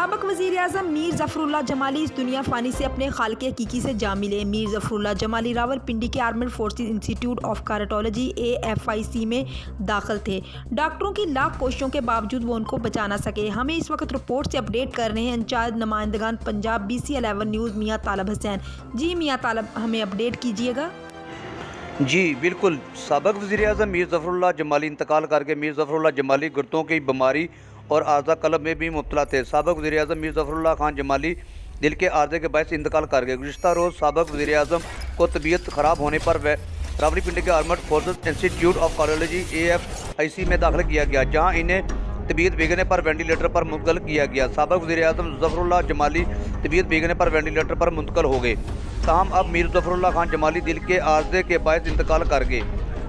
साबिक वज़ीर-ए-आज़म मीर ज़फ़रुल्लाह जमाली इस दुनिया फ़ानी से अपने खालिक़ हकीकी से जा मिले। मीर ज़फ़रुल्लाह जमाली रावलपिंडी के armed forces institute of cardiology AFIC में दाखिल थे। डॉक्टरों की लाख कोशिशों के बावजूद वो उनको बचा ना सके। हमें इस वक्त रिपोर्ट से अपडेट कर रहे हैं इंचार्ज नुमाइंदगान पंजाब BC11 न्यूज़ मियाँ तालब हुसैन। जी मियाँ तालब, हमें अपडेट कीजिएगा। जी बिल्कुल, साबिक वज़ीर-ए-आज़म मीर ज़फ़रुल्लाह जमाली इंतकाल करके मीर ज़फ़रुल्लाह जमाली गुर्दों की बीमारी और आर्जा कलब में भी मुब्तला थे। साबिक वज़ीर-ए-आज़म मीर ज़फ़रुल्लाह खान जमाली दिल के आर्जे के बायस इंतकाल कर गए। गुज़िश्ता रोज़ साबिक वज़ीर-ए-आज़म को तबीयत ख़राब होने पर रावलपिंडी के armed forces institute of cardiology AFIC में दाखिल किया गया, जहाँ इन्हें तबीयत बिगड़ने पर वेंटिलेटर पर मुंतकिल किया गया। साबिक वज़ीर-ए-आज़म ज़फ़रुल्लाह जमाली तबीयत बिगड़ने पर वेंटिलेटर पर मुंतकिल हो गए। ताहम अब मीर ज़फ़रुल्लाह खान जमाली दिल के आर्जे के बायस इंतकाल कर गए।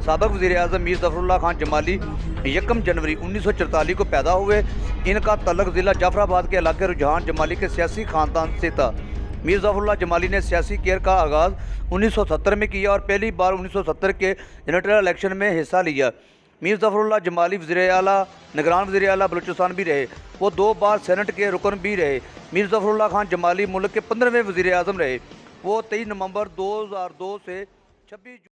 साबिक वज़ीर-ए-आज़म मीर ज़फ़रुल्लाह खान जमाली 1 जनवरी 1944 को पैदा हुए। इनका तल्लुक़ ज़िला जाफराबाद के इलाके रुझान जमाली के सियासी ख़ानदान से था। मीर ज़फ़रुल्लाह जमाली ने सियासी कैरियर का आगाज़ 1970 में किया और पहली बार 1970 के जनरल इलेक्शन में हिस्सा लिया। मीर ज़फ़रुल्लाह जमाली वज़ीर-ए-आला, निगरान वज़ीर-ए-आला बलूचिस्तान भी रहे। वो 2 बार सेनेट के रुकन भी रहे। मीर ज़फ़रुल्लाह खान जमाली मुल्क के 15वें वज़ीर-ए-आज़म रहे। वो 23 नवंबर 2002 से 26